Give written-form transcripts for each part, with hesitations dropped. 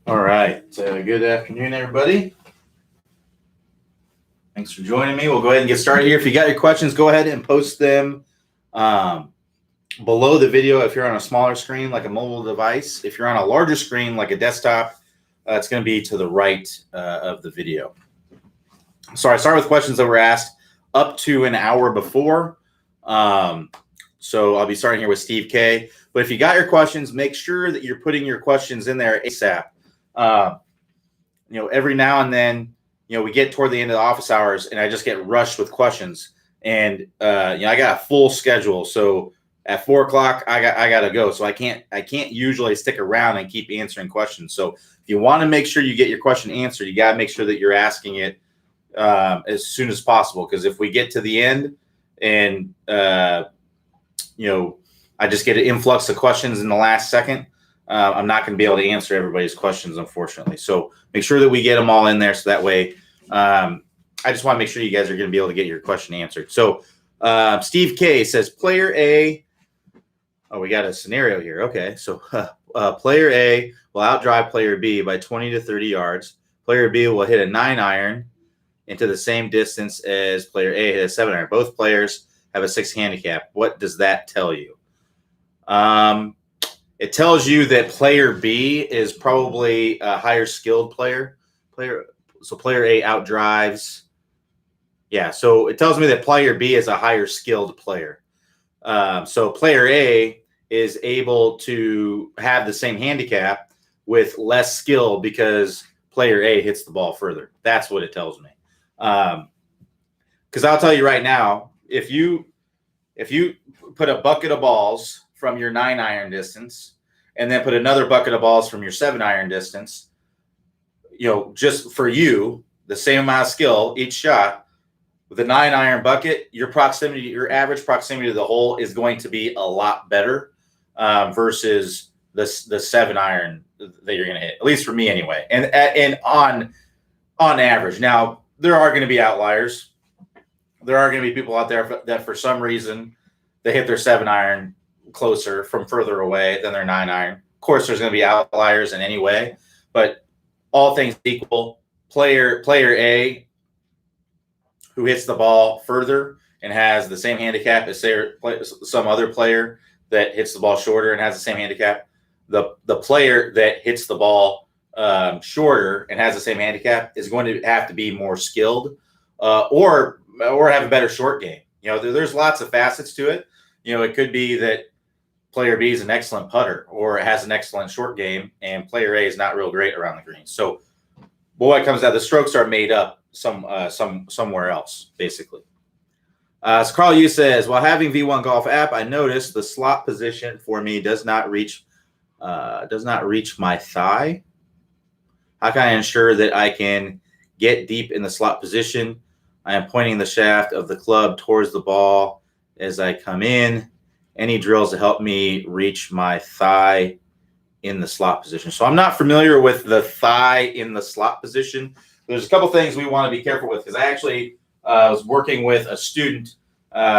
All right. Good afternoon, everybody. Thanks for joining me. We'll go ahead and get started here. If you got your questions, go ahead and post them below the video if you're on a smaller screen like a mobile device. If you're on a larger screen like a desktop, it's going to be to the right of the video. So I start with questions that were asked up to an hour before. So I'll be starting here with Steve K. But if you got your questions, make sure that you're putting your questions in there ASAP. Every now and then, we get toward the end of the office hours and I just get rushed with questions. And, I got a full schedule. So at 4:00, I got to go. So I can't usually stick around and keep answering questions. So if you want to make sure you get your question answered, you got to make sure that you're asking it as soon as possible. Because if we get to the end and, I just get an influx of questions in the last second, I'm not going to be able to answer everybody's questions, unfortunately. So make sure that we get them all in there. So that way, I just want to make sure you guys are going to be able to get your question answered. So Steve K says player A. Oh, we got a scenario here. Okay. So player A will outdrive player B by 20 to 30 yards. Player B will hit a 9-iron into the same distance as player A hit a 7-iron. Both players have a 6 handicap. What does that tell you? It tells you that player B is probably a higher skilled player. So player A outdrives. Yeah, so it tells me that player B is a higher skilled player. So player A is able to have the same handicap with less skill because player A hits the ball further. That's what it tells me. Because I'll tell you right now, if you put a bucket of balls from your 9-iron distance and then put another bucket of balls from your 7-iron distance, just for you, the same amount of skill each shot, with a 9-iron bucket, your average proximity to the hole is going to be a lot better versus the 7-iron that you're going to hit, at least for me anyway. And on average. Now, there are going to be outliers. There are going to be people out there that for some reason they hit their 7-iron closer from further away than their 9-iron. Of course, there's going to be outliers in any way, but all things equal, player A who hits the ball further and has the same handicap as some other player that hits the ball shorter and has the same handicap, the player that hits the ball shorter and has the same handicap is going to have to be more skilled or have a better short game. There's lots of facets to it. It could be that player B is an excellent putter or has an excellent short game and player A is not real great around the green. So boy, it comes out, the strokes are made up somewhere else, basically. So Carl Yu says, while having V1 Golf app, I noticed the slot position for me does not reach my thigh. How can I ensure that I can get deep in the slot position? I am pointing the shaft of the club towards the ball as I come in. Any drills to help me reach my thigh in the slot position? So I'm not familiar with the thigh in the slot position. There's a couple things we want to be careful with because I actually was working with a student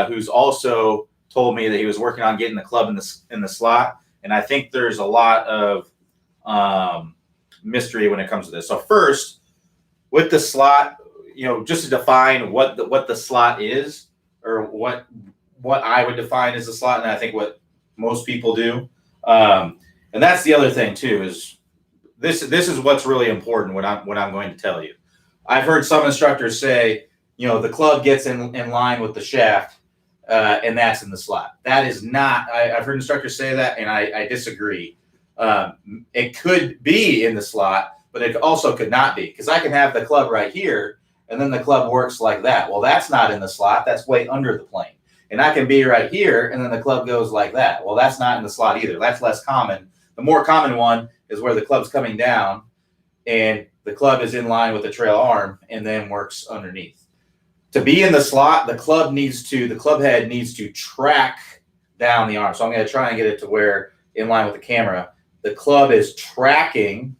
who's also told me that he was working on getting the club in the slot, and I think there's a lot of mystery when it comes to this. So first, with the slot, just to define what the slot is, or what I would define as a slot, and I think what most people do. And that's the other thing too, is this is what's really important what I'm going to tell you. I've heard some instructors say, the club gets in line with the shaft, and that's in the slot. That is not. I've heard instructors say that, and I disagree. It could be in the slot, but it also could not be, because I can have the club right here, and then the club works like that. Well, that's not in the slot. That's way under the plane. And I can be right here, and then the club goes like that. Well, that's not in the slot either. That's less common. The more common one is where the club's coming down, and the club is in line with the trail arm, and then works underneath. To be in the slot, the club head needs to track down the arm. So I'm going to try and get it to where, in line with the camera, the club is tracking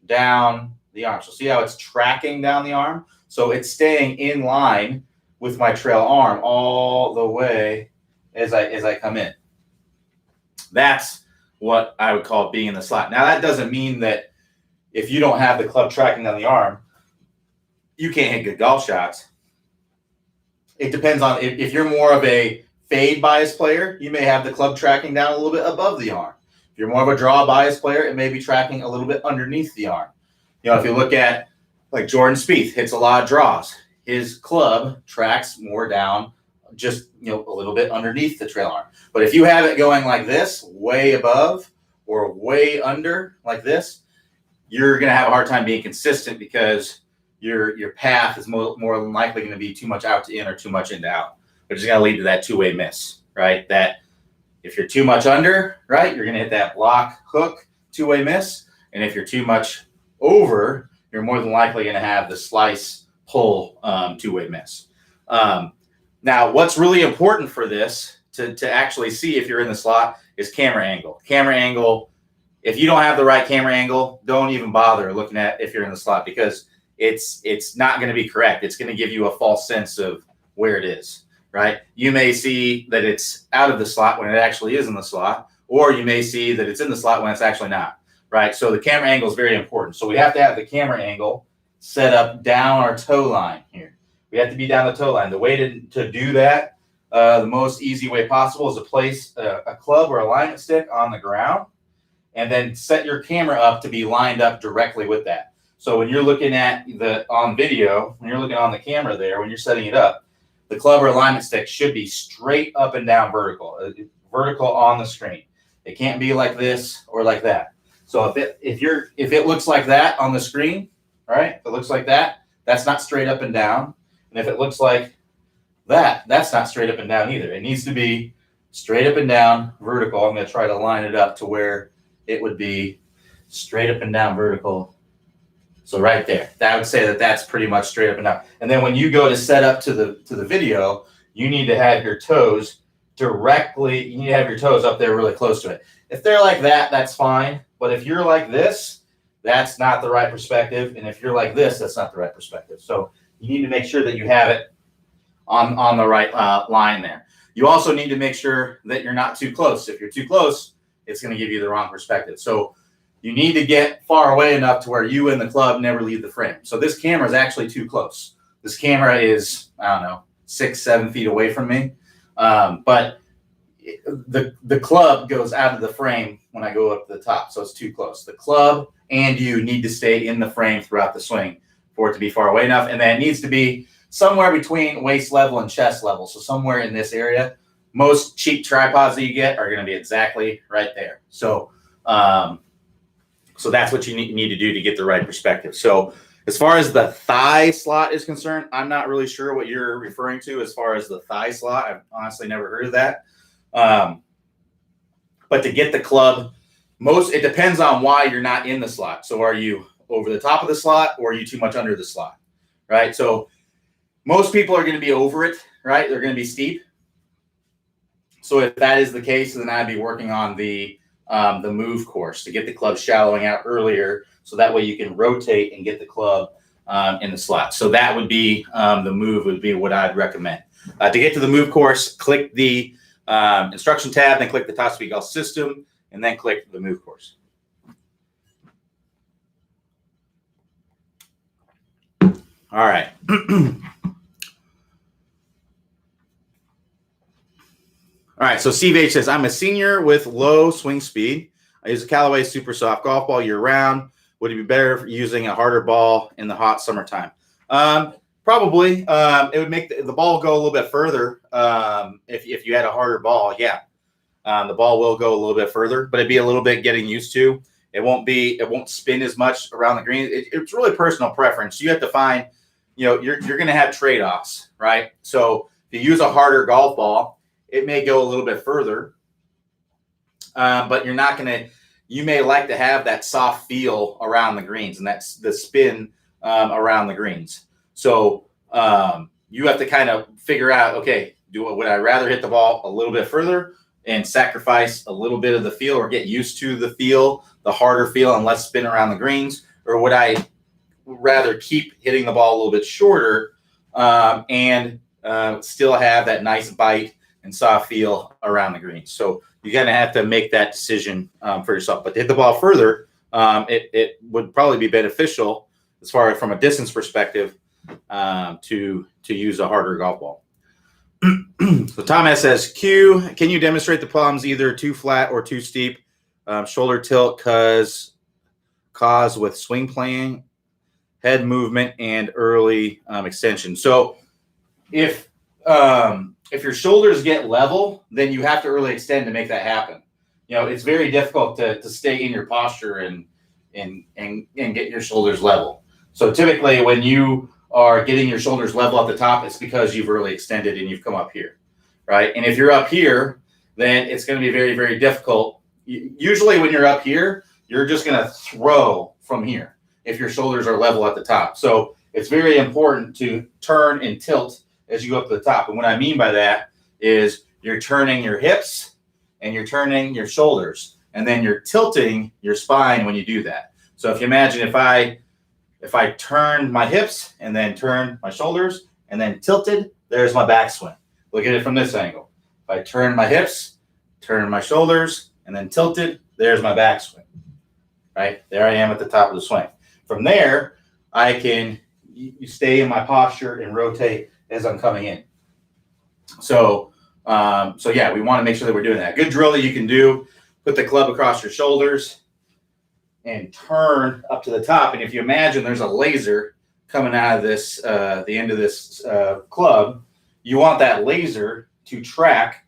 down the arm. So see how it's tracking down the arm? So it's staying in line with my trail arm all the way as I come in. That's what I would call being in the slot. Now, that doesn't mean that if you don't have the club tracking on the arm, you can't hit good golf shots. It depends on if you're more of a fade bias player, you may have the club tracking down a little bit above the arm. If you're more of a draw bias player, it may be tracking a little bit underneath the arm. You know, if you look at like Jordan Spieth hits a lot of draws, his club tracks more down, just, you know, a little bit underneath the trail arm. But if you have it going like this, way above or way under like this, you're going to have a hard time being consistent because your path is more than likely going to be too much out to in or too much in to out, which is going to lead to that two-way miss, right? That if you're too much under, right, you're going to hit that block hook two-way miss. And if you're too much over, you're more than likely going to have the slice pull two-way miss. Now, what's really important for this to actually see if you're in the slot is camera angle. Camera angle, if you don't have the right camera angle, don't even bother looking at if you're in the slot because it's not going to be correct. It's going to give you a false sense of where it is, right? You may see that it's out of the slot when it actually is in the slot, or you may see that it's in the slot when it's actually not, right? So the camera angle is very important. So we have to have the camera angle set up down our toe line here. We have to be down the toe line. The way to do that, the most easy way possible is to place a club or alignment stick on the ground and then set your camera up to be lined up directly with that. So when you're looking at on video, when you're looking on the camera there, when you're setting it up, the club or alignment stick should be straight up and down vertical on the screen. It can't be like this or like that. So if it looks like that on the screen, right? If it looks like that, that's not straight up and down. And if it looks like that, that's not straight up and down either. It needs to be straight up and down vertical. I'm going to try to line it up to where it would be straight up and down vertical. So right there, that would say that that's pretty much straight up and down. And then when you go to set up to the video, you need to have your toes directly. You need to have your toes up there really close to it. If they're like that, that's fine. But if you're like this, that's not the right perspective. And if you're like this, that's not the right perspective. So you need to make sure that you have it on the right line there. You also need to make sure that you're not too close. If you're too close, it's going to give you the wrong perspective. So you need to get far away enough to where you and the club never leave the frame. So this camera is actually too close. This camera is, I don't know, 6-7 feet away from me. But the club goes out of the frame when I go up to the top. So it's too close. The club and you need to stay in the frame throughout the swing for it to be far away enough. And then it needs to be somewhere between waist level and chest level. So somewhere in this area. Most cheap tripods that you get are going to be exactly right there. So so that's what you need to do to get the right perspective. So as far as the thigh slot is concerned, I'm not really sure what you're referring to as far as the thigh slot. I've honestly never heard of that. But to get the club, it depends on why you're not in the slot. So are you over the top of the slot or are you too much under the slot, right? So most people are going to be over it, right? They're going to be steep. So if that is the case, then I'd be working on the move course to get the club shallowing out earlier, so that way you can rotate and get the club in the slot. So that would be the move would be what I'd recommend. To get to the move course, click the instruction tab, then click the Top Speed Golf System, and then click the move course. All right. All right, so Steve H says, I'm a senior with low swing speed. I use a Callaway Super Soft golf ball year round. Would it be better using a harder ball in the hot summertime? Probably. It would make the ball go a little bit further if you had a harder ball, yeah. The ball will go a little bit further, but it'd be a little bit getting used to. It won't spin as much around the green. It's really personal preference. You have to find, you're going to have trade-offs, right? So if you use a harder golf ball, it may go a little bit further, but you're not going to. You may like to have that soft feel around the greens, and that's the spin around the greens. So you have to kind of figure out, okay, would I rather hit the ball a little bit further and sacrifice a little bit of the feel, or get used to the feel, the harder feel, and less spin around the greens, or would I rather keep hitting the ball a little bit shorter and still have that nice bite and soft feel around the greens? So you're going to have to make that decision for yourself. But to hit the ball further, it would probably be beneficial as far as from a distance perspective to use a harder golf ball. So Thomas says, Q, can you demonstrate the problems either too flat or too steep? Shoulder tilt cause with swing playing, head movement, and early extension. So if your shoulders get level, then you have to early extend to make that happen. It's very difficult to stay in your posture and get your shoulders level. So typically when you are getting your shoulders level at the top, it's because you've early extended and you've come up here, right? And if you're up here, then it's going to be very, very difficult. Usually when you're up here, you're just going to throw from here if your shoulders are level at the top. So it's very important to turn and tilt as you go up to the top. And what I mean by that is you're turning your hips and you're turning your shoulders, and then you're tilting your spine when you do that. So if you imagine if I turn my hips and then turn my shoulders and then tilted, there's my backswing. Look at it from this angle. If I turn my hips, turn my shoulders, and then tilted, there's my backswing. Right? There I am at the top of the swing. From there, I can stay in my posture and rotate as I'm coming in. So yeah, we want to make sure that we're doing that. Good drill that you can do, put the club across your shoulders and turn up to the top. And if you imagine there's a laser coming out of this, the end of this club, you want that laser to track,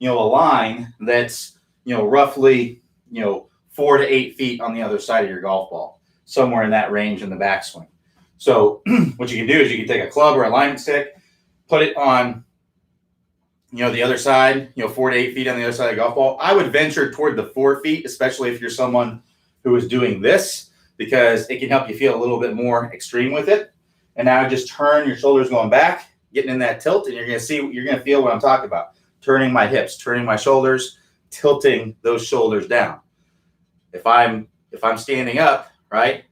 a line that's, roughly, 4 to 8 feet on the other side of your golf ball, somewhere in that range in the backswing. So what you can do is you can take a club or a alignment stick, put it on, the other side, 4 to 8 feet on the other side of the golf ball. I would venture toward the 4 feet, especially if you're someone who is doing this, because it can help you feel a little bit more extreme with it. And now just turn your shoulders going back, getting in that tilt, and you're going to feel what I'm talking about. Turning my hips, turning my shoulders, tilting those shoulders down. If I'm standing up, right,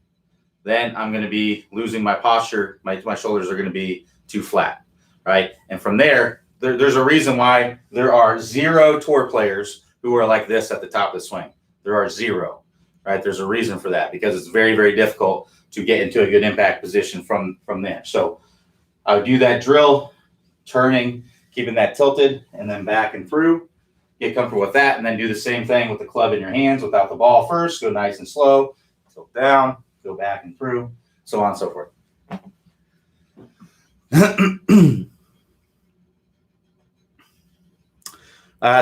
then I'm going to be losing my posture. My shoulders are going to be too flat, right? And from there's a reason why there are 0 tour players who are like this at the top of the swing. There are 0, right? There's a reason for that, because it's very, very difficult to get into a good impact position from there. So I would do that drill, turning, keeping that tilted, and then back and through. Get comfortable with that, and then do the same thing with the club in your hands without the ball first. Go nice and slow, tilt down, go back and through, so on and so forth.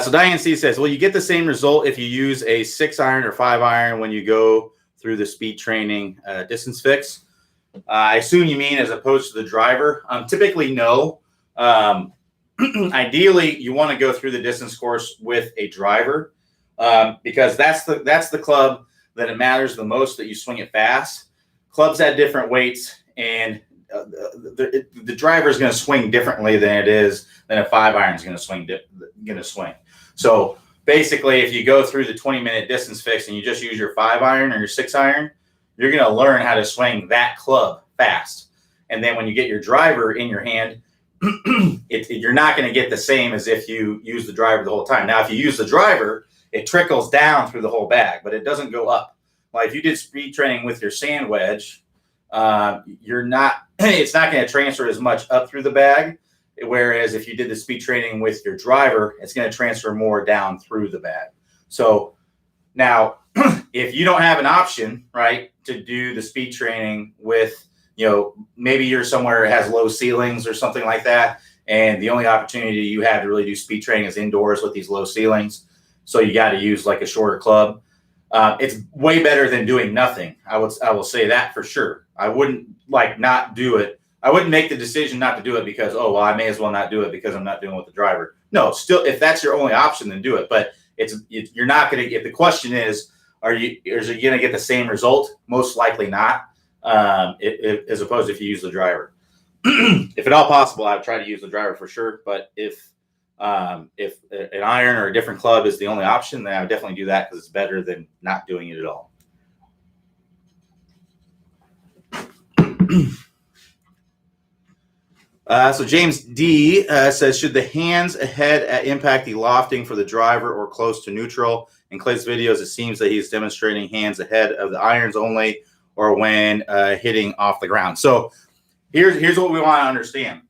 So Diane C says, will you get the same result if you use a 6-iron or 5-iron when you go through the speed training distance fix? I assume you mean as opposed to the driver. Typically, no. Ideally, you want to go through the distance course with a driver because that's the club that it matters the most that you swing it fast. Clubs have different weights, and the driver is going to swing differently than a 5-iron is going to swing. So basically, if you go through the 20-minute distance fix and you just use your 5-iron or your 6-iron, you're going to learn how to swing that club fast. And then when you get your driver in your hand, you're not going to get the same as if you use the driver the whole time. Now, if you use the driver, it trickles down through the whole bag, but it doesn't go up. Like if you did speed training with your sand wedge, it's not going to transfer as much up through the bag. Whereas if you did the speed training with your driver, it's going to transfer more down through the bag. So now if you don't have an option, right, to do the speed training with, maybe you're somewhere that has low ceilings or something like that, and the only opportunity you have to really do speed training is indoors with these low ceilings. So you got to use like a shorter club. It's way better than doing nothing. I will say that for sure. I wouldn't not do it. I wouldn't make the decision not to do it because, I may as well not do it because I'm not doing it with the driver. No, still, if that's your only option, then do it. But you're not going to get, the question is you going to get the same result? Most likely not, as opposed to if you use the driver. If at all possible, I would try to use the driver for sure. But if an iron or a different club is the only option, then I would definitely do that because it's better than not doing it at all. So James D says, should the hands ahead at impact be lofting for the driver or close to neutral? In Clay's videos, it seems that he's demonstrating hands ahead of the irons only, or when hitting off the ground. So here's what we want to understand.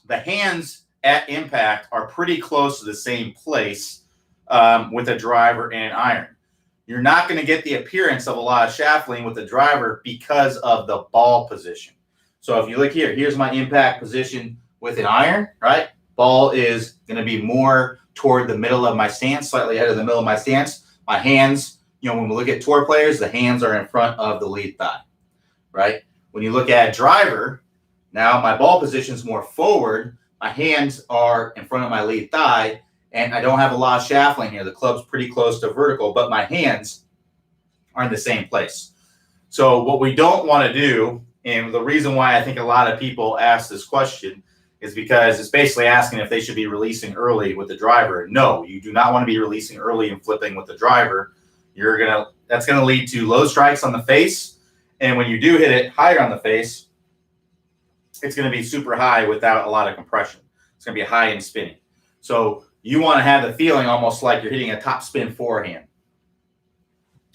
The hands at impact are pretty close to the same place with a driver and an iron. You're not going to get the appearance of a lot of shaft lean with the driver because of the ball position. So if you look here, here's my impact position with an iron, right? Ball is going to be more toward the middle of my stance, slightly ahead of the middle of my stance. My hands, when we look at tour players, the hands are in front of the lead thigh, right? When you look at driver, now my ball position is more forward. My hands are in front of my lead thigh, and I don't have a lot of shaft lean here. The club's pretty close to vertical, but my hands are in the same place. So what we don't want to do, and the reason why I think a lot of people ask this question, is because it's basically asking if they should be releasing early with the driver. No, you do not want to be releasing early and flipping with the driver. That's gonna lead to low strikes on the face, and when you do hit it higher on the face, it's gonna be super high without a lot of compression. It's gonna be high and spinning. So you want to have the feeling almost like you're hitting a top spin forehand.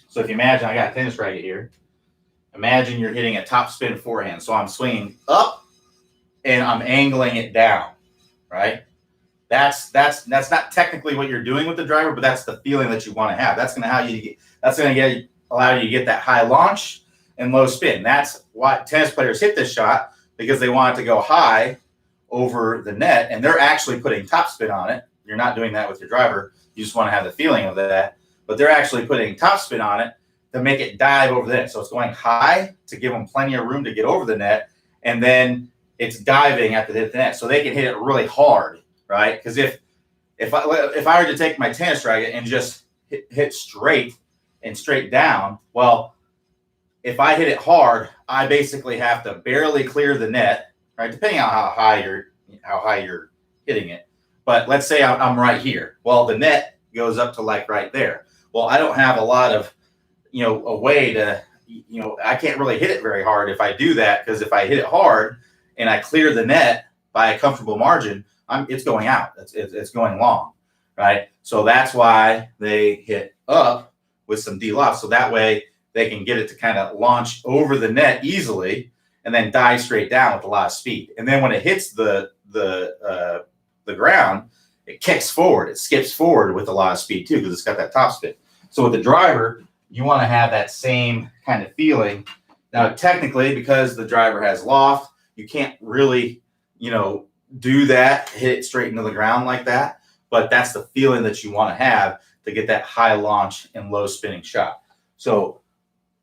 So if you imagine, I got a tennis racket here. Imagine you're hitting a top spin forehand. So I'm swinging up and I'm angling it down, right? That's not technically what you're doing with the driver, but that's the feeling that you want to have. That's going to allow you to get that high launch and low spin. That's why tennis players hit this shot, because they want it to go high over the net, and they're actually putting topspin on it. You're not doing that with your driver. You just want to have the feeling of that. But they're actually putting topspin on it to make it dive over the net. So it's going high to give them plenty of room to get over the net, and then it's diving after they hit the net. So they can hit it really hard, right? Because if I were to take my tennis racket and just hit straight and straight down, well, if I hit it hard, I basically have to barely clear the net, right? Depending on how high you're hitting it. But let's say I'm right here. Well, the net goes up to like right there. Well, I don't have a lot of, a way to, I can't really hit it very hard if I do that, because if I hit it hard and I clear the net by a comfortable margin, it's going out. It's going long, right? So that's why they hit up with some D-loft. So that way they can get it to kind of launch over the net easily and then dive straight down with a lot of speed. And then when it hits the ground, it kicks forward. It skips forward with a lot of speed too, because it's got that top spin. So with the driver, you want to have that same kind of feeling. Now, technically, because the driver has loft, you can't really, do that, hit it straight into the ground like that. But that's the feeling that you want to have to get that high launch and low spinning shot. So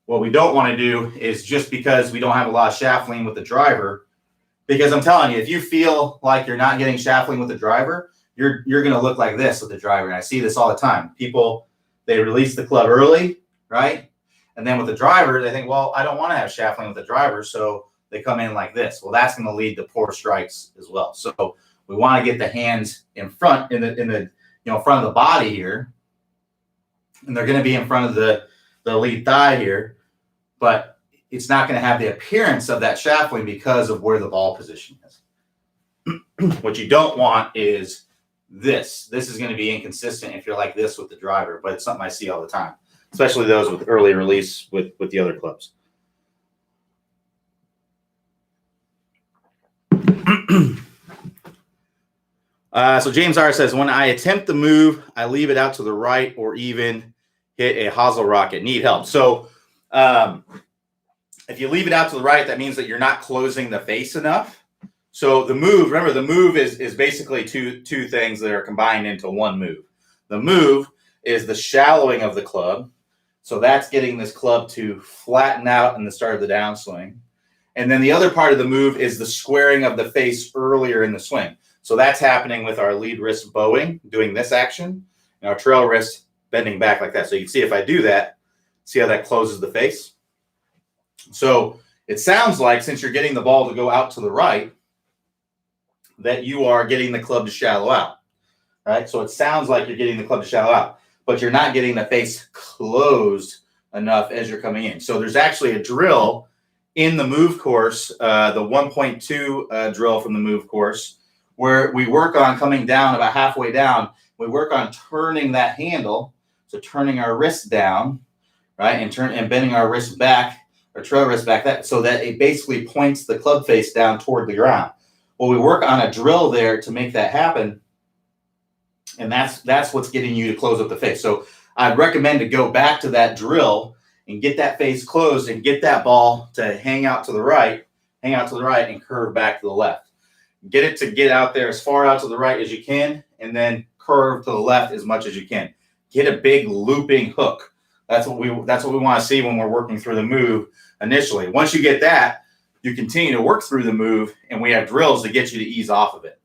what we don't want to do is, just because we don't have a lot of shaft lean with the driver, because I'm telling you, if you feel like you're not getting shaft lean with the driver, you're going to look like this with the driver. And I see this all the time. People, they release the club early, right? And then with the driver, they think, well, I don't want to have shaft lean with the driver, so they come in like this. Well, that's going to lead to poor strikes as well. So we want to get the hands in front, in the front of the body here, and they're going to be in front of the lead thigh here, but it's not going to have the appearance of that shaft lean because of where the ball position is. What you don't want is this. This is going to be inconsistent if you're like this with the driver, but it's something I see all the time, especially those with early release with the other clubs. So James R says, when I attempt the move, I leave it out to the right or even hit a hosel rocket. Need help. So if you leave it out to the right, that means that you're not closing the face enough. So the move, remember, the move is basically two things that are combined into one move. The move is the shallowing of the club. So that's getting this club to flatten out in the start of the downswing. And then the other part of the move is the squaring of the face earlier in the swing. So that's happening with our lead wrist bowing, doing this action, and our trail wrist bending back like that. So you can see if I do that, see how that closes the face? So it sounds like, since you're getting the ball to go out to the right, that you are getting the club to shallow out, right? So it sounds like you're getting the club to shallow out, but you're not getting the face closed enough as you're coming in. So there's actually a drill in the move course, the 1.2 drill from the move course, where we work on coming down about halfway down. We work on turning that handle, so turning our wrist down, right, and bending our wrist back, our trail wrist back, so that it basically points the club face down toward the ground. Well, we work on a drill there to make that happen, and that's what's getting you to close up the face. So I'd recommend to go back to that drill and get that face closed and get that ball to hang out to the right, and curve back to the left. Get it to get out there as far out to the right as you can, and then curve to the left as much as you can. Get a big looping hook. That's what we want to see when we're working through the move initially. Once you get that, you continue to work through the move, and we have drills to get you to ease off of it.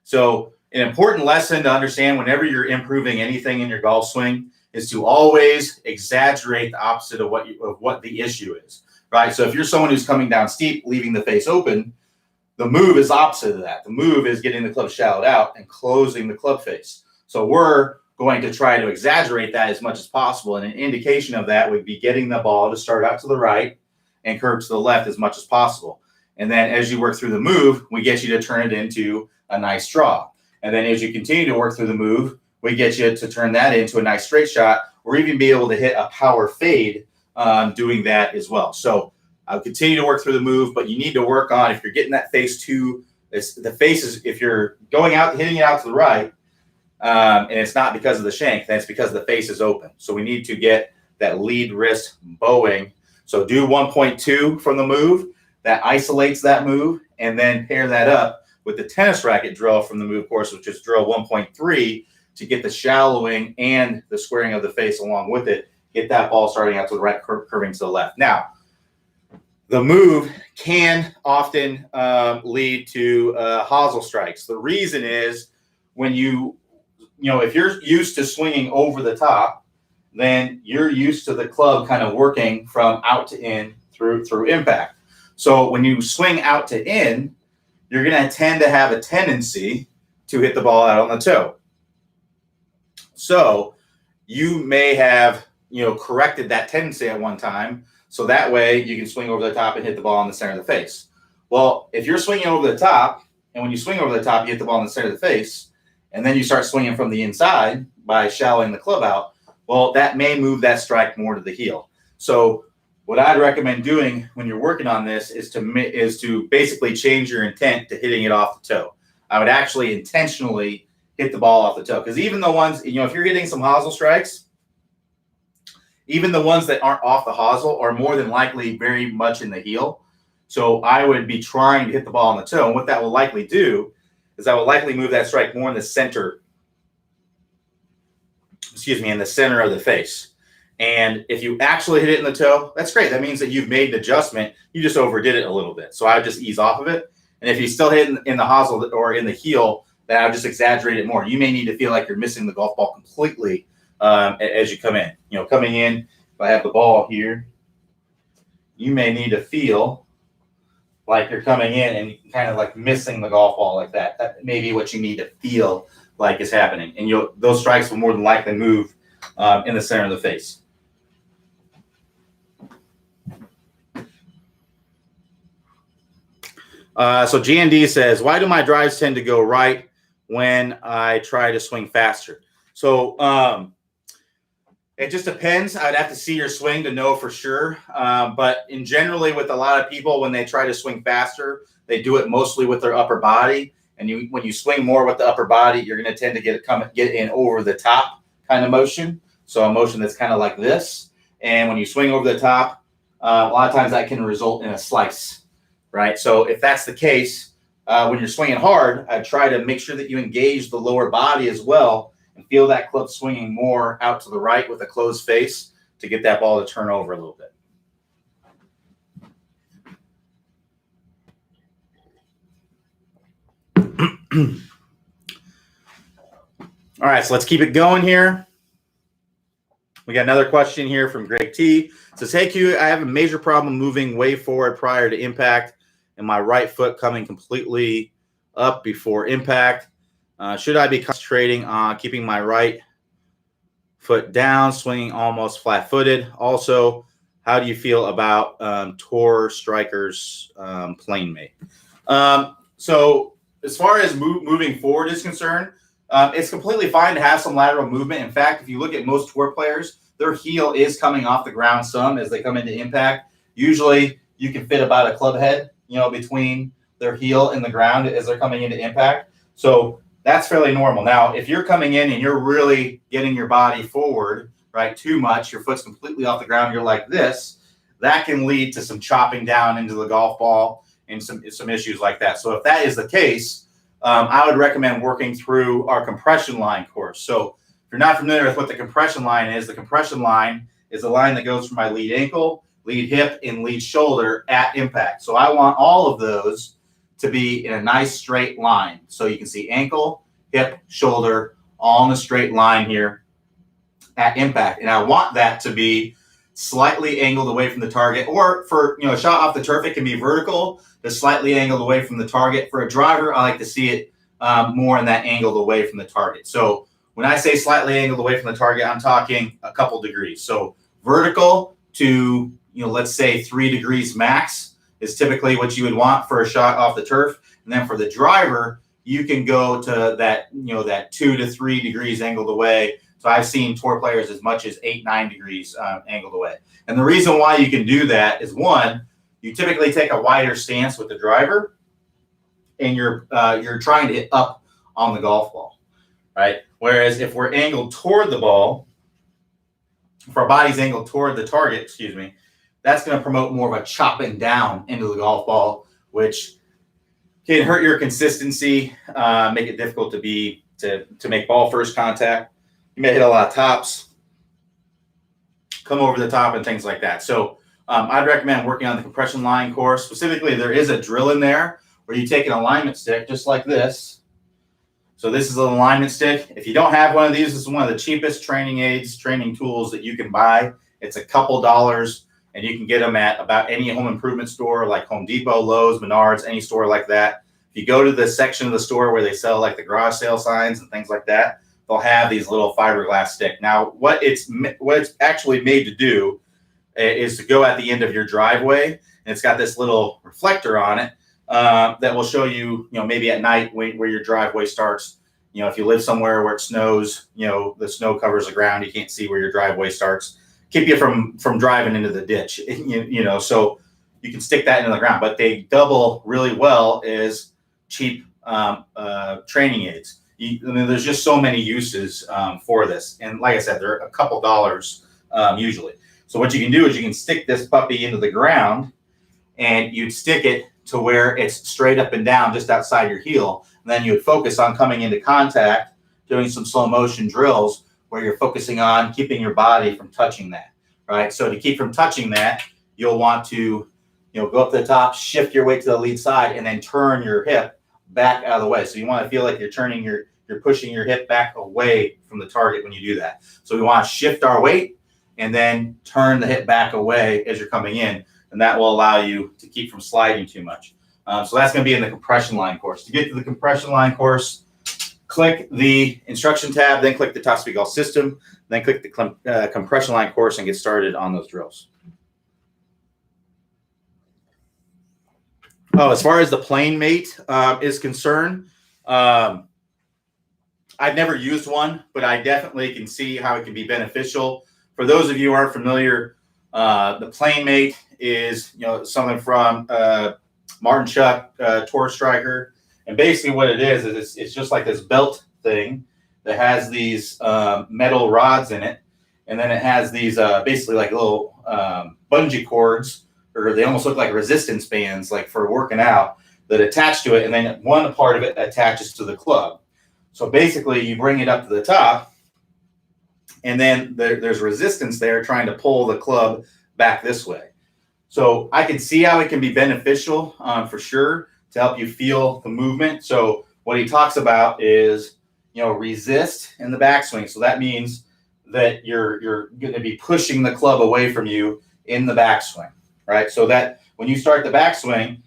So an important lesson to understand whenever you're improving anything in your golf swing is to always exaggerate the opposite of what the issue is, right? So if you're someone who's coming down steep, leaving the face open, the move is opposite of that. The move is getting the club shallowed out and closing the club face. So we're going to try to exaggerate that as much as possible. And an indication of that would be getting the ball to start out to the right and curve to the left as much as possible. And then as you work through the move, we get you to turn it into a nice draw. And then as you continue to work through the move, we get you to turn that into a nice straight shot, or even be able to hit a power fade doing that as well. So I'll continue to work through the move, but you need to work on, if you're getting that face if you're going out, hitting it out to the right, and it's not because of the shank, then it's because the face is open. So we need to get that lead wrist bowing. So do 1.2 from the move. That isolates that move, and then pair that up with the tennis racket drill from the move course, which is drill 1.3, to get the shallowing and the squaring of the face along with it. Get that ball starting out to the right, curving to the left. Now, the move can often lead to hosel strikes. The reason is when if you're used to swinging over the top, then you're used to the club kind of working from out to in through impact. So when you swing out to in, you're going to tend to have a tendency to hit the ball out on the toe. So you may have, corrected that tendency at one time, so that way you can swing over the top and hit the ball in the center of the face. Well, if you're swinging over the top, and when you swing over the top, you hit the ball in the center of the face, and then you start swinging from the inside by shallowing the club out, well, that may move that strike more to the heel. So what I'd recommend doing when you're working on this is to basically change your intent to hitting it off the toe. I would actually intentionally hit the ball off the toe, because even the ones, if you're hitting some hosel strikes, even the ones that aren't off the hosel are more than likely very much in the heel. So I would be trying to hit the ball on the toe. And what that will likely do is I will likely move that strike more in the center, in the center of the face. And if you actually hit it in the toe, that's great. That means that you've made an adjustment. You just overdid it a little bit. So I would just ease off of it. And if you still hit in the hosel or in the heel, then I would just exaggerate it more. You may need to feel like you're missing the golf ball completely as you come in. Coming in, if I have the ball here, you may need to feel like you're coming in and kind of like missing the golf ball like that. That may be what you need to feel like is happening. And those strikes will more than likely move in the center of the face. So GND says, why do my drives tend to go right when I try to swing faster? So it just depends. I'd have to see your swing to know for sure. But in generally with a lot of people, when they try to swing faster, they do it mostly with their upper body. And when you swing more with the upper body, you're going to tend to get in over the top kind of motion. So a motion that's kind of like this. And when you swing over the top, a lot of times that can result in a slice, right? So if that's the case, when you're swinging hard, I try to make sure that you engage the lower body as well and feel that club swinging more out to the right with a closed face to get that ball to turn over a little bit. All right, so let's keep it going here. We got another question here from Greg T. It says, hey, Q, I have a major problem moving way forward prior to impact and my right foot coming completely up before impact. Should I be concentrating on keeping my right foot down, swinging almost flat-footed? Also, how do you feel about Tour Striker's plane mate? So as far as moving forward is concerned, it's completely fine to have some lateral movement. In fact, if you look at most tour players, their heel is coming off the ground some as they come into impact. Usually you can fit about a club head, between their heel and the ground as they're coming into impact. So that's fairly normal. Now, if you're coming in and you're really getting your body forward, right, too much, your foot's completely off the ground, you're like this, that can lead to some chopping down into the golf ball and some issues like that. So if that is the case, I would recommend working through our compression line course. So if you're not familiar with what the compression line is the line that goes from my lead ankle, lead hip, and lead shoulder at impact. So I want all of those to be in a nice straight line. So you can see ankle, hip, shoulder, all in a straight line here at impact. And I want that to be slightly angled away from the target, or for a shot off the turf, it can be vertical, to slightly angled away from the target. For a driver, I like to see it more in that angled away from the target. So when I say slightly angled away from the target, I'm talking a couple degrees. So vertical to, let's say 3 degrees max is typically what you would want for a shot off the turf. And then for the driver, you can go to that, that 2 to 3 degrees angled away. So I've seen tour players as much as 8-9 degrees angled away. And the reason why you can do that is, one, you typically take a wider stance with the driver, and you're trying to hit up on the golf ball, right? Whereas if we're angled toward the ball, if our body's angled toward the target, that's going to promote more of a chopping down into the golf ball, which can hurt your consistency, make it difficult to make ball first contact. You may hit a lot of tops, come over the top, and things like that. So I'd recommend working on the compression line course. Specifically, there is a drill in there where you take an alignment stick just like this. So this is an alignment stick. If you don't have one of these, this is one of the cheapest training aids, training tools that you can buy. It's a couple dollars, and you can get them at about any home improvement store like Home Depot, Lowe's, Menards, any store like that. If you go to the section of the store where they sell like the garage sale signs and things like that, they'll have these little fiberglass stick. Now, what it's actually made to do is to go at the end of your driveway, and it's got this little reflector on it that will show you, maybe at night where your driveway starts. If you live somewhere where it snows, the snow covers the ground, you can't see where your driveway starts. Keep you from driving into the ditch, so you can stick that into the ground. But they double really well as cheap training aids. There's just so many uses for this. And like I said, they're a couple dollars usually. So what you can do is you can stick this puppy into the ground, and you'd stick it to where it's straight up and down just outside your heel. And then you would focus on coming into contact, doing some slow motion drills where you're focusing on keeping your body from touching that, right? So to keep from touching that, you'll want to, go up to the top, shift your weight to the lead side, and then turn your hip back out of the way. So you want to feel like you're pushing your hip back away from the target when you do that. So we want to shift our weight and then turn the hip back away as you're coming in, and that will allow you to keep from sliding too much. So that's going to be in the compression line course. To get to the compression line course, click the instruction tab, then click the Top Speed Golf System, then click the compression line course and get started on those drills. Oh, as far as the plane mate is concerned, I've never used one, but I definitely can see how it can be beneficial. For those of you who aren't familiar, the plane mate is something from Martin Chuck Tour Striker, and basically what it is it's just like this belt thing that has these metal rods in it, and then it has these basically like little bungee cords, or they almost look like resistance bands, like for working out, that attach to it, and then one part of it attaches to the club. So basically, you bring it up to the top, and then there's resistance there trying to pull the club back this way. So I can see how it can be beneficial for sure to help you feel the movement. So what he talks about is, resist in the backswing. So that means that you're going to be pushing the club away from you in the backswing, right? So that when you start the backswing,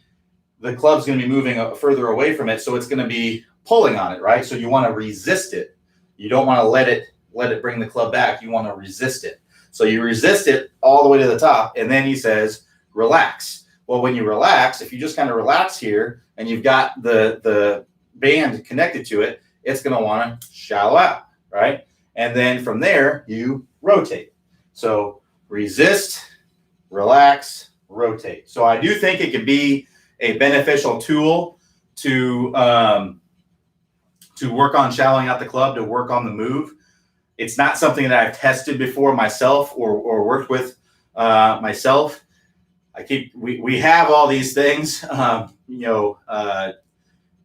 the club's going to be moving further away from it. So it's going to be pulling on it, right? So you want to resist it. You don't want to let it bring the club back. You want to resist it. So you resist it all the way to the top, and then he says, relax. Well, when you relax, if you just kind of relax here and you've got the band connected to it, it's going to want to shallow out, right? And then from there, you rotate. So resist, relax, rotate. So I do think it can be a beneficial tool to work on shallowing out the club, to work on the move. It's not something that I've tested before myself or worked with myself. We have all these things,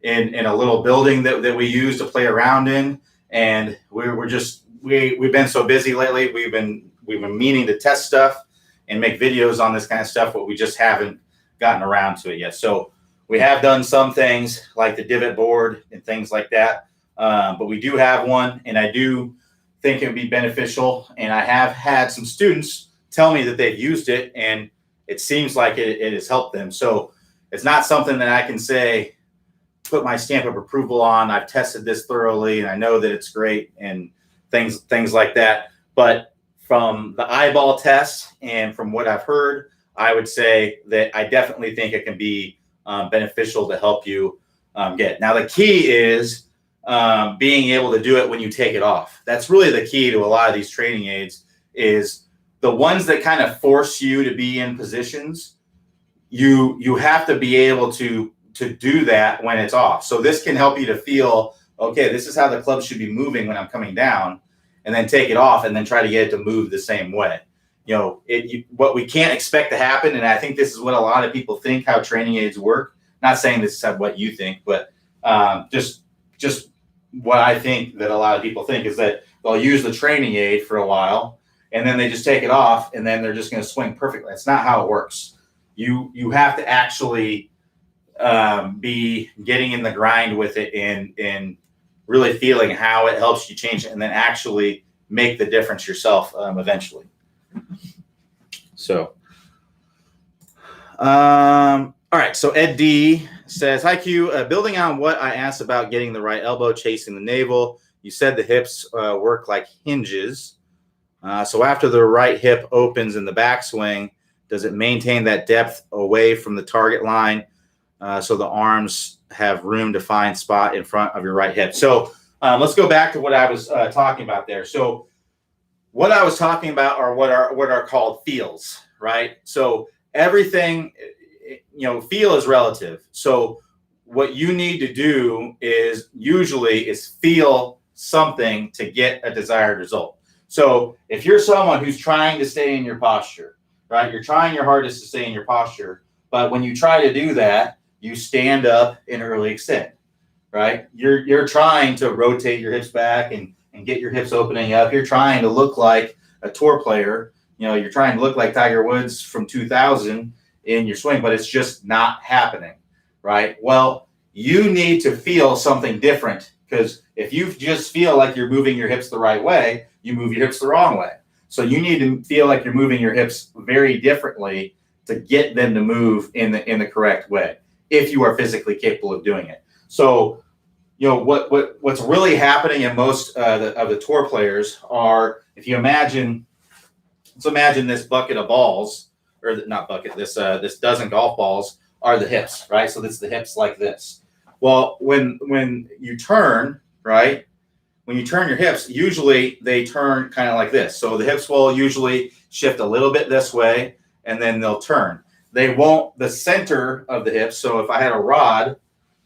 in a little building that we use to play around in, and we've been so busy lately. We've been meaning to test stuff and make videos on this kind of stuff, but we just haven't gotten around to it yet. So we have done some things like the divot board and things like that, but we do have one, and I do think it would be beneficial. And I have had some students tell me that they've used it, and it seems like it has helped them. So it's not something that I can say, put my stamp of approval on. I've tested this thoroughly and I know that it's great and things like that. But from the eyeball test and from what I've heard, I would say that I definitely think it can be beneficial to help you get. Now, the key is being able to do it when you take it off. That's really the key to a lot of these training aids, is the ones that kind of force you to be in positions. You have to be able to do that when it's off. So this can help you to feel, okay, this is how the club should be moving when I'm coming down, and then take it off and then try to get it to move the same way. What we can't expect to happen, and I think this is what a lot of people think how training aids work. Not saying this is what you think, but just what I think that a lot of people think is that they'll use the training aid for a while and then they just take it off and then they're just going to swing perfectly. That's not how it works. You have to actually be getting in the grind with it and really feeling how it helps you change it, and then actually make the difference yourself eventually. So, all right. So Ed D says, hi Q, building on what I asked about getting the right elbow chasing the navel, you said the hips work like hinges. So after the right hip opens in the backswing, does it maintain that depth away from the target line so the arms have room to find spot in front of your right hip? So let's go back to what I was talking about there. So what I was talking about are what are called feels, right? So everything, feel is relative. So what you need to do is feel something to get a desired result. So if you're someone who's trying to stay in your posture, right? You're trying your hardest to stay in your posture, but when you try to do that, you stand up and early extend, right? You're trying to rotate your hips back and get your hips opening up. You're trying to look like a tour player. You're trying to look like Tiger Woods from 2000 in your swing, but it's just not happening, right? Well, you need to feel something different, because if you just feel like you're moving your hips the right way, you move your hips the wrong way. So you need to feel like you're moving your hips very differently to get them to move in the correct way, if you are physically capable of doing it. So, what's really happening in most of the tour players are, if you let's imagine this bucket of balls, or not bucket, this dozen golf balls are the hips, right? So it's the hips like this. Well, when you turn, right? When you turn your hips, usually they turn kind of like this. So the hips will usually shift a little bit this way, and then they'll turn. They won't, the center of the hips. So if I had a rod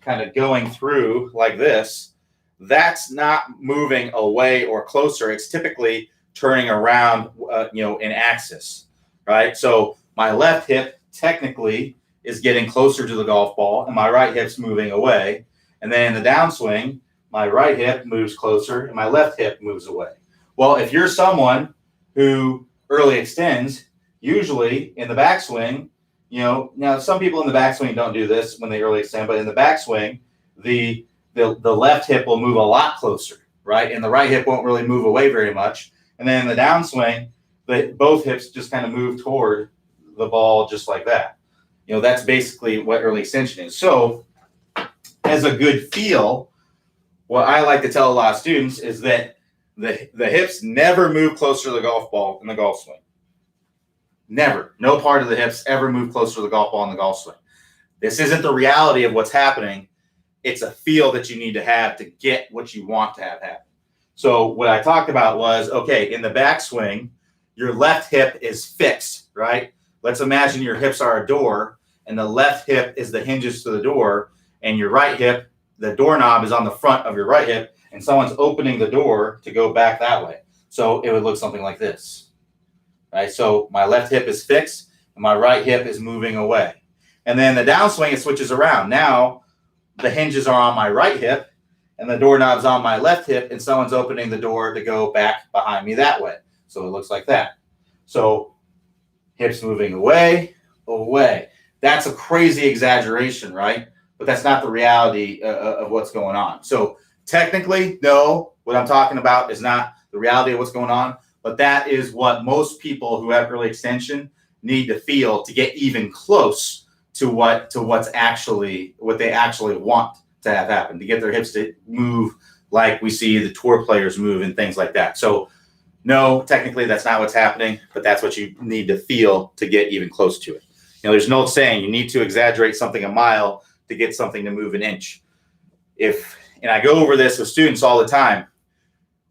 kind of going through like this, that's not moving away or closer. It's typically turning around, in axis, right? So my left hip technically is getting closer to the golf ball, and my right hip's moving away. And then in the downswing, my right hip moves closer and my left hip moves away. Well, if you're someone who early extends, usually in the backswing, now some people in the backswing don't do this when they early extend, but in the backswing, the left hip will move a lot closer, right? And the right hip won't really move away very much. And then in the downswing, both hips just kind of move toward the ball just like that. That's basically what early extension is. So as a good feel, what I like to tell a lot of students is that the hips never move closer to the golf ball in the golf swing. Never. No part of the hips ever move closer to the golf ball in the golf swing. This isn't the reality of what's happening. It's a feel that you need to have to get what you want to have happen. So what I talked about was, okay, in the backswing, your left hip is fixed, right? Let's imagine your hips are a door, and the left hip is the hinges to the door, and your right hip, the doorknob is on the front of your right hip, and someone's opening the door to go back that way. So it would look something like this, right? So my left hip is fixed, and my right hip is moving away. And then the downswing, it switches around. Now the hinges are on my right hip, and the doorknob's on my left hip, and someone's opening the door to go back behind me that way. So it looks like that. So hips moving away, away. That's a crazy exaggeration, right? But that's not the reality of what's going on. So technically, no, what I'm talking about is not the reality of what's going on, but that is what most people who have early extension need to feel to get even close to what they actually want to have happen, to get their hips to move like we see the tour players move and things like that. So no, technically that's not what's happening, but that's what you need to feel to get even close to it. There's no saying you need to exaggerate something a mile to get something to move an inch. And I go over this with students all the time,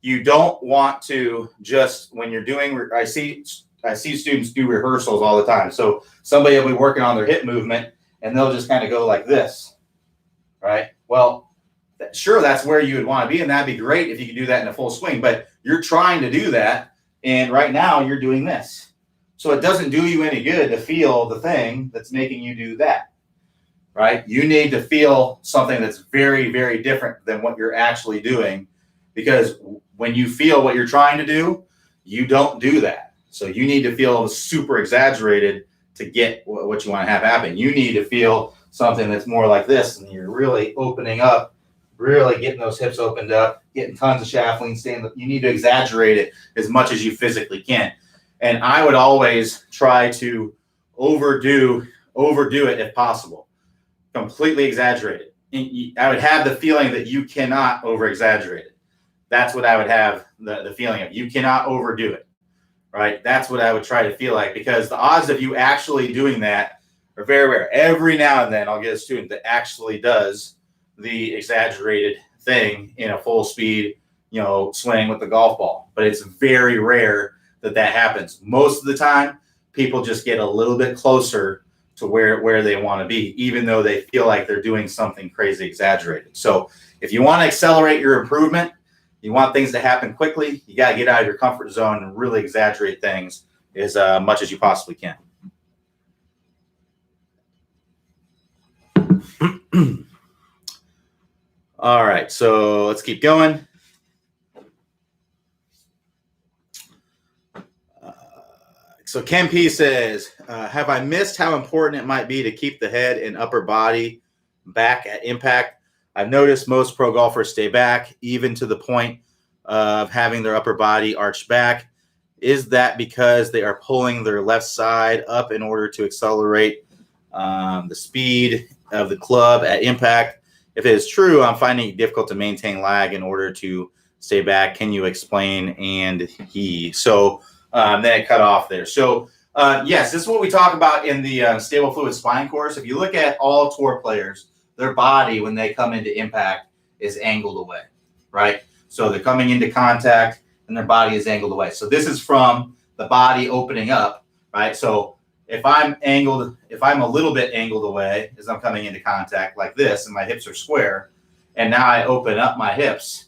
you don't want to just, when you're doing, I see students do rehearsals all the time. So somebody will be working on their hip movement and they'll just kind of go like this, right? Well, sure, that's where you would want to be, and that'd be great if you could do that in a full swing, but you're trying to do that, and right now you're doing this. So it doesn't do you any good to feel the thing that's making you do that, right? You need to feel something that's very, very different than what you're actually doing, because when you feel what you're trying to do, you don't do that. So you need to feel super exaggerated to get what you want to have happen. You need to feel something that's more like this, and you're really opening up, really getting those hips opened up, getting tons of shaft lean stand. You need to exaggerate it as much as you physically can. And I would always try to overdo it if possible, completely exaggerate it. I would have the feeling that you cannot over exaggerate it. That's what I would have the feeling of. You cannot overdo it, right? That's what I would try to feel like, because the odds of you actually doing that are very rare. Every now and then I'll get a student that actually does the exaggerated thing in a full speed, swing with the golf ball. But it's very rare that happens. Most of the time, people just get a little bit closer to where they want to be, even though they feel like they're doing something crazy exaggerated. So if you want to accelerate your improvement, you want things to happen quickly, you got to get out of your comfort zone and really exaggerate things as much as you possibly can. All right, so let's keep going. So Ken P says, have I missed how important it might be to keep the head and upper body back at impact? I've noticed most pro golfers stay back, even to the point of having their upper body arched back. Is that because they are pulling their left side up in order to accelerate the speed of the club at impact? If it is true, I'm finding it difficult to maintain lag in order to stay back. Can you explain? And so then it cut off there. So yes, this is what we talk about in the stable fluid spine course. If you look at all tour players, their body when they come into impact is angled away, right? So they're coming into contact and their body is angled away. So this is from the body opening up, right? So if I'm a little bit angled away as I'm coming into contact like this, and my hips are square, and now I open up my hips,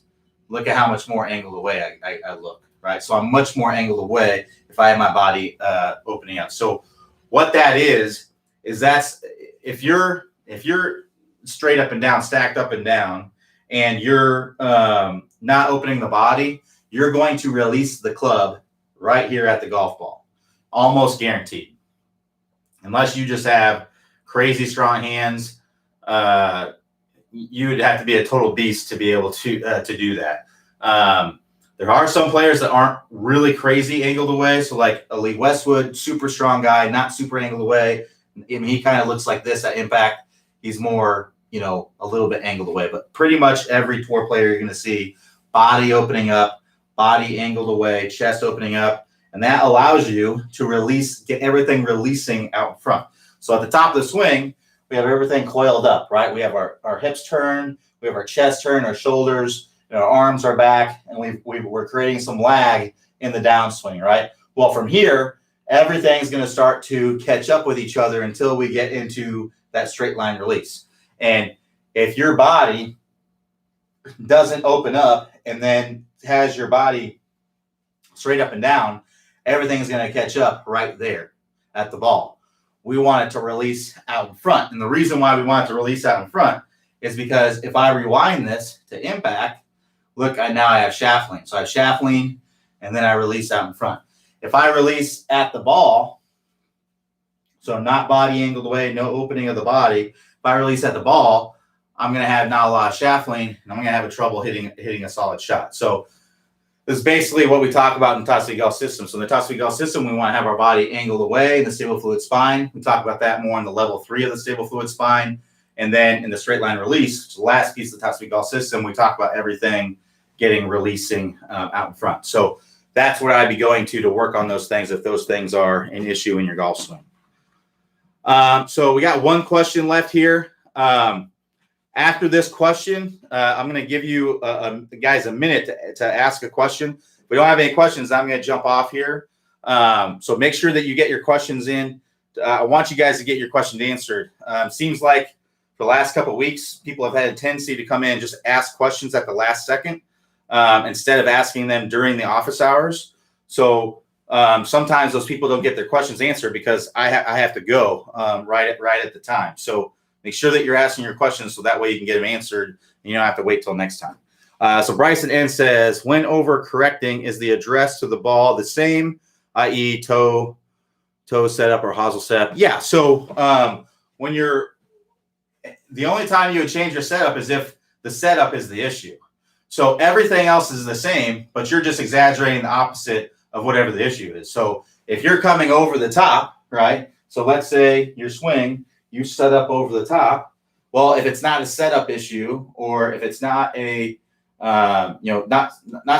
look at how much more angled away I look, right? So I'm much more angled away if I have my body opening up. So what that is that's if you're straight up and down, stacked up and down, and you're not opening the body, you're going to release the club right here at the golf ball, almost guaranteed. Unless you just have crazy strong hands, you would have to be a total beast to be able to do that. There are some players that aren't really crazy angled away. So like a Lee Westwood, super strong guy, not super angled away. I mean, he kind of looks like this at impact. He's more, a little bit angled away. But pretty much every tour player you're going to see body opening up, body angled away, chest opening up, and that allows you to release, get everything releasing out in front. So at the top of the swing, we have everything coiled up, right? We have our hips turned, we have our chest turned, our shoulders, our arms are back, and we're creating some lag in the downswing, right? Well, from here, everything's going to start to catch up with each other until we get into that straight line release. And if your body doesn't open up and then has your body straight up and down, everything's going to catch up right there at the ball. We want it to release out in front. And the reason why we want it to release out in front is because if I rewind this to impact, look, now I have shaft lean. So I have shaft lean, and then I release out in front. If I release at the ball, so not body angled away, no opening of the body, if I release at the ball, I'm going to have not a lot of shaft lean, and I'm going to have trouble hitting a solid shot. So this is basically what we talk about in the Toss-to-Golf system. So in the Toss-to-Golf system, we want to have our body angled away in the stable fluid spine. We talk about that more in the level 3 of the stable fluid spine. And then in the straight line release, which is the last piece of the Toss-to-Golf system, we talk about everything releasing out in front. So that's what I'd be going to work on those things if those things are an issue in your golf swing. So we got one question left here. After this question, I'm going to give you guys a minute to ask a question. If we don't have any questions, I'm going to jump off here. So make sure that you get your questions in. I want you guys to get your questions answered. Seems like the last couple of weeks, people have had a tendency to come in and just ask questions at the last second instead of asking them during the office hours. So sometimes those people don't get their questions answered because I have to go right at the time. So make sure that you're asking your questions so that way you can get them answered and you don't have to wait till next time. So Bryson N says, when over correcting, is the address to the ball the same, i.e. toe setup or hosel setup? Yeah. So when the only time you would change your setup is if the setup is the issue. So everything else is the same, but you're just exaggerating the opposite of whatever the issue is. So if you're coming over the top, right? So let's say your swing, you set up over the top. Well, if it's not a setup issue, or if it's not a, not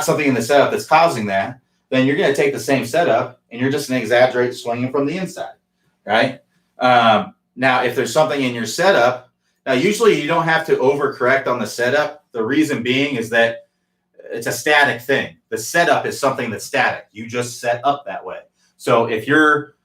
something in the setup that's causing that, then you're going to take the same setup and you're just going to exaggerate swinging from the inside, right? Now, if there's something in your setup, now usually you don't have to overcorrect on the setup. The reason being is that it's a static thing. The setup is something that's static. You just set up that way. So if you're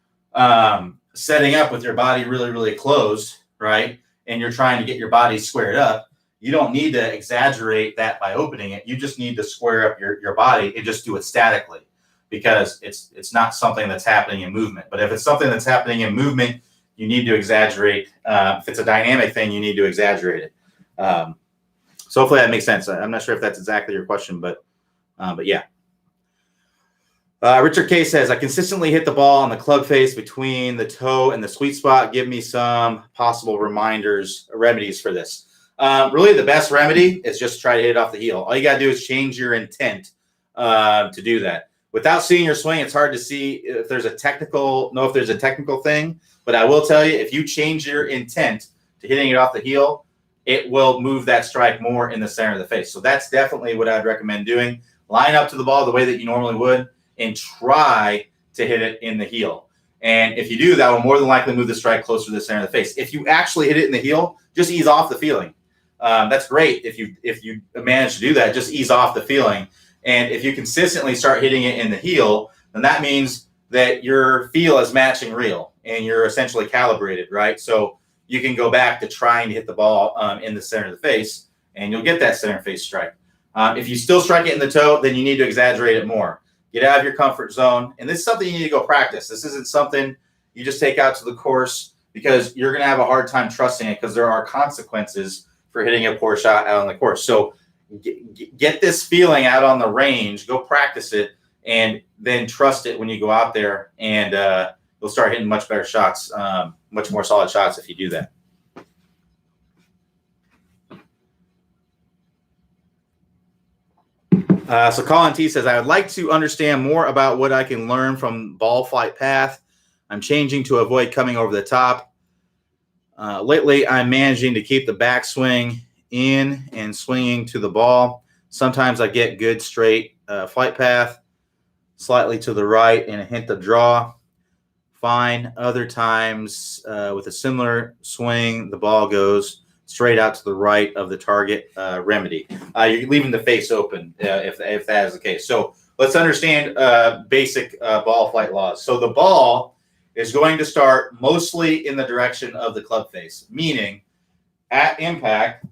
setting up with your body really, really closed, right, and you're trying to get your body squared up, you don't need to exaggerate that by opening it. You just need to square up your body and just do it statically, because it's not something that's happening in movement. But if it's something that's happening in movement, you need to exaggerate. If it's a dynamic thing, you need to exaggerate it. So hopefully that makes sense. I'm not sure if that's exactly your question, but yeah. Richard K says, I consistently hit the ball on the club face between the toe and the sweet spot. Give me some possible remedies for this. Really, the best remedy is just try to hit it off the heel. All you got to do is change your intent to do that. Without seeing your swing, it's hard to see if there's a technical thing. But I will tell you, if you change your intent to hitting it off the heel, it will move that strike more in the center of the face. So that's definitely what I'd recommend doing. Line up to the ball the way that you normally would and try to hit it in the heel. And if you do, that will more than likely move the strike closer to the center of the face. If you actually hit it in the heel, just ease off the feeling. That's great. If you manage to do that, just ease off the feeling. And if you consistently start hitting it in the heel, then that means that your feel is matching real and you're essentially calibrated, right? So you can go back to trying to hit the ball in the center of the face, and you'll get that center face strike. If you still strike it in the toe, then you need to exaggerate it more. Get out of your comfort zone. And this is something you need to go practice. This isn't something you just take out to the course, because you're going to have a hard time trusting it, because there are consequences for hitting a poor shot out on the course. So get this feeling out on the range, go practice it, and then trust it when you go out there, and you'll start hitting much better shots, much more solid shots if you do that. So Colin T says, I would like to understand more about what I can learn from ball flight path. I'm changing to avoid coming over the top. Lately, I'm managing to keep the backswing in and swinging to the ball. Sometimes I get good straight flight path, slightly to the right, and a hint of draw. Fine. Other times, with a similar swing, the ball goes straight out to the right of the target. Remedy. You're leaving the face open if that is the case. So let's understand basic ball flight laws. So the ball is going to start mostly in the direction of the club face, meaning at impact,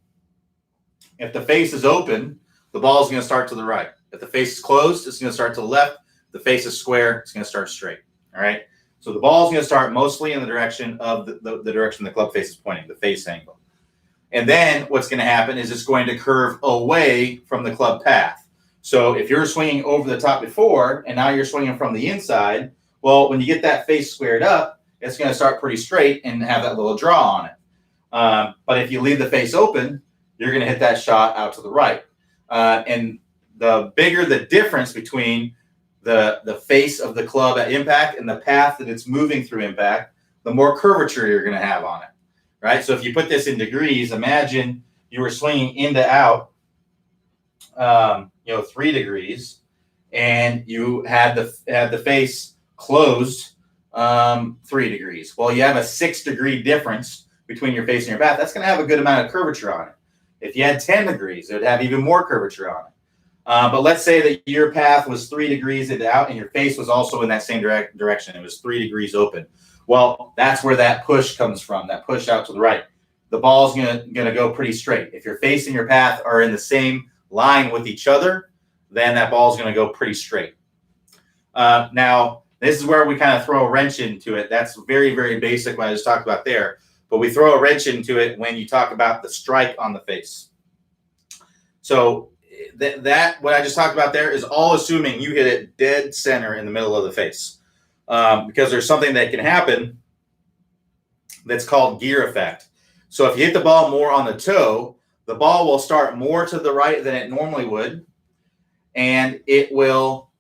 if the face is open, the ball is going to start to the right. If the face is closed, it's going to start to the left. If the face is square, it's going to start straight. All right. So the ball is going to start mostly in the direction of the direction the club face is pointing, the face angle. And then what's going to happen is it's going to curve away from the club path. So if you're swinging over the top before, and now you're swinging from the inside, well, when you get that face squared up, it's going to start pretty straight and have that little draw on it. But if you leave the face open, you're going to hit that shot out to the right. And the bigger the difference between the face of the club at impact and the path that it's moving through impact, the more curvature you're going to have on it, right? So if you put this in degrees, imagine you were swinging in to out, 3 degrees, and you had the face closed 3 degrees. Well, you have a 6-degree difference between your face and your path. That's going to have a good amount of curvature on it. If you had 10 degrees, it would have even more curvature on it. But let's say that your path was 3 degrees into out and your face was also in that same direction. It was 3 degrees open. Well, that's where that push comes from, that push out to the right. The ball's going to go pretty straight. If your face and your path are in the same line with each other, then that ball's going to go pretty straight. Now, this is where we kind of throw a wrench into it. That's very, very basic what I just talked about there. But we throw a wrench into it when you talk about the strike on the face. So that what I just talked about there is all assuming you hit it dead center in the middle of the face, because there's something that can happen that's called gear effect. So if you hit the ball more on the toe, the ball will start more to the right than it normally would, and it will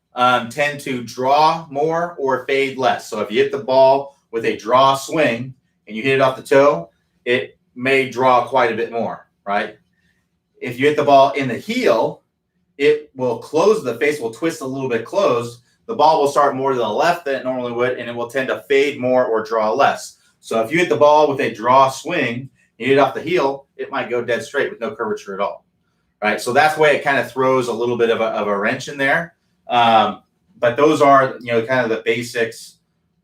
tend to draw more or fade less. So if you hit the ball with a draw swing and you hit it off the toe, it may draw quite a bit more, right? If you hit the ball in the heel, it will close, the face will twist a little bit closed. The ball will start more to the left than it normally would, and it will tend to fade more or draw less. So if you hit the ball with a draw swing, you hit it off the heel, it might go dead straight with no curvature at all, right? So that's why it kind of throws a little bit of a wrench in there. But those are, kind of the basics,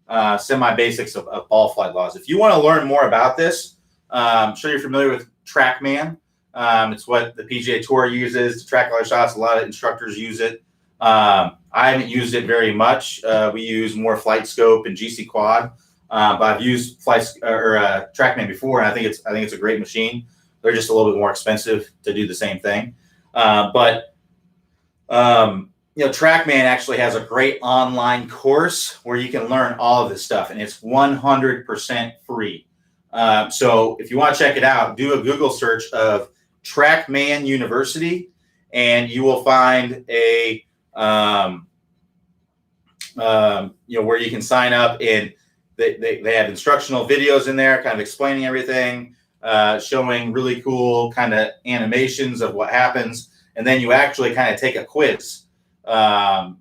semi-basics of ball flight laws. If you want to learn more about this, I'm sure you're familiar with TrackMan. It's what the PGA Tour uses to track all their shots. A lot of instructors use it. I haven't used it very much. We use more Flight Scope and GC Quad, but I've used TrackMan before, and I think it's a great machine. They're just a little bit more expensive to do the same thing. But TrackMan actually has a great online course where you can learn all of this stuff, and it's 100% free. So if you want to check it out, do a Google search of TrackMan University, and you will find a where you can sign up, and they have instructional videos in there, kind of explaining everything, showing really cool kind of animations of what happens, and then you actually kind of take a quiz, to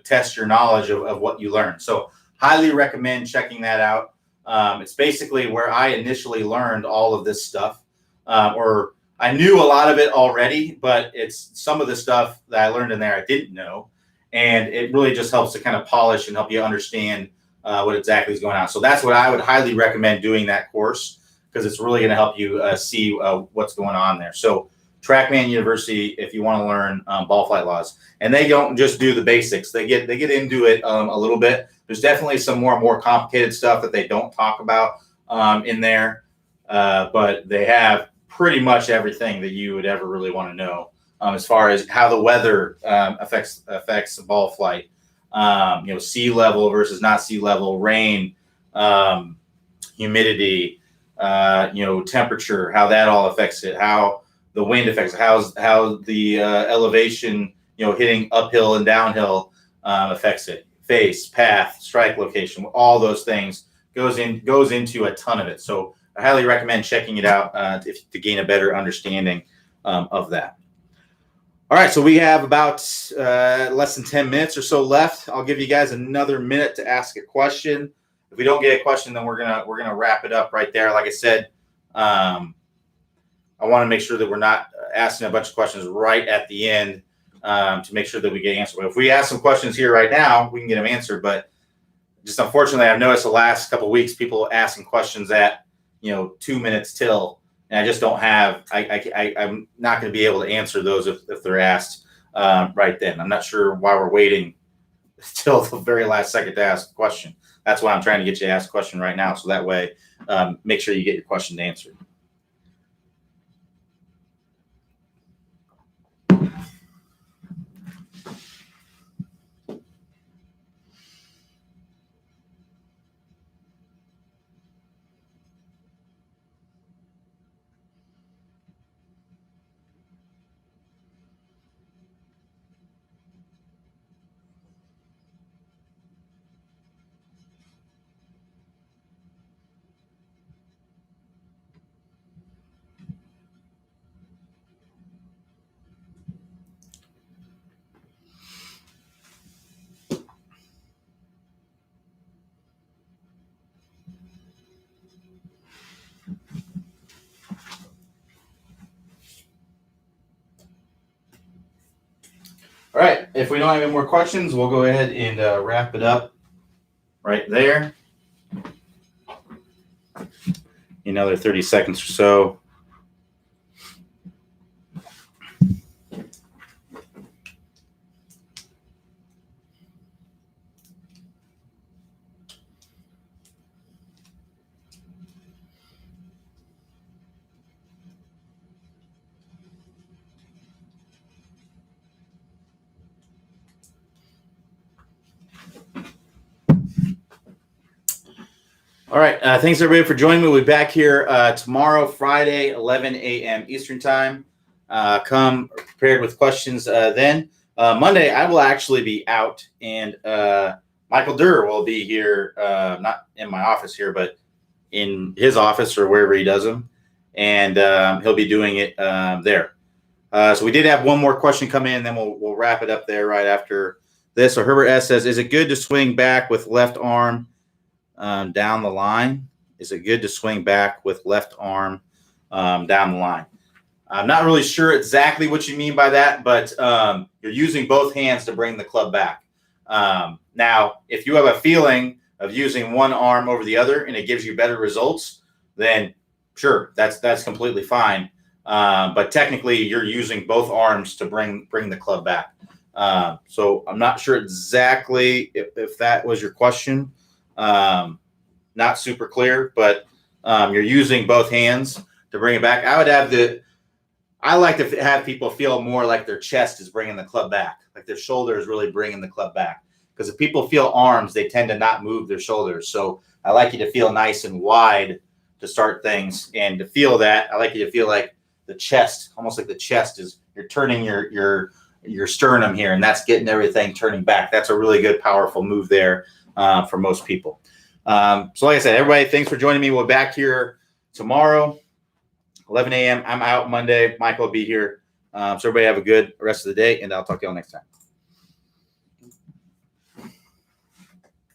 test your knowledge of what you learn. So highly recommend checking that out. It's basically where I initially learned all of this stuff, or I knew a lot of it already, but it's some of the stuff that I learned in there I didn't know. And it really just helps to kind of polish and help you understand what exactly is going on. So that's what I would highly recommend doing, that course, because it's really going to help you see what's going on there. So TrackMan University, if you want to learn ball flight laws. And they don't just do the basics. They get into it a little bit. There's definitely some more complicated stuff that they don't talk about in there, but they have pretty much everything that you would ever really want to know as far as how the weather affects ball flight. Sea level versus not sea level, rain, humidity, temperature, how that all affects it, how the wind affects it, how the elevation, hitting uphill and downhill affects it. Face, path, strike location, all those things goes into a ton of it. So I highly recommend checking it out to gain a better understanding of that. All right, so we have about less than 10 minutes or so left. I'll give you guys another minute to ask a question. If we don't get a question, then we're gonna wrap it up right there. Like I said, I want to make sure that we're not asking a bunch of questions right at the end to make sure that we get answered. But if we ask some questions here right now, we can get them answered. But just unfortunately, I've noticed the last couple of weeks people asking questions at 2 minutes till. And I just don't have. I'm not going to be able to answer those if they're asked right then. I'm not sure why we're waiting till the very last second to ask a question. That's why I'm trying to get you to ask a question right now, so that way, make sure you get your question answered. All right. If we don't have any more questions, we'll go ahead and wrap it up right there. Another 30 seconds or so. All right. Thanks, everybody, for joining me. We'll be back here tomorrow, Friday, 11 a.m. Eastern Time. Come prepared with questions then. Monday, I will actually be out, and Michael Durr will be here, not in my office here, but in his office or wherever he does them. And he'll be doing it there. So we did have one more question come in, and then we'll wrap it up there right after this. So Herbert S. says, is it good to swing back with left arm down the line? Is it good to swing back with left arm down the line? I'm not really sure exactly what you mean by that, but you're using both hands to bring the club back. Now, if you have a feeling of using one arm over the other and it gives you better results, then sure, that's completely fine. But technically, you're using both arms to bring the club back. So I'm not sure exactly if that was your question. Not super clear, but you're using both hands to bring it back. I like to have people feel more like their chest is bringing the club back, like their shoulder is really bringing the club back. Because if people feel arms, they tend to not move their shoulders. So I like you to feel nice and wide to start things, and to feel that, I like you to feel like the chest, almost like the chest is, you're turning your sternum here, and that's getting everything turning back. That's a really good, powerful move there for most people. So like I said, everybody, thanks for joining me. We'll be back here tomorrow, 11 a.m. I'm out Monday. Michael will be here. So everybody have a good rest of the day, and I'll talk to y'all next time.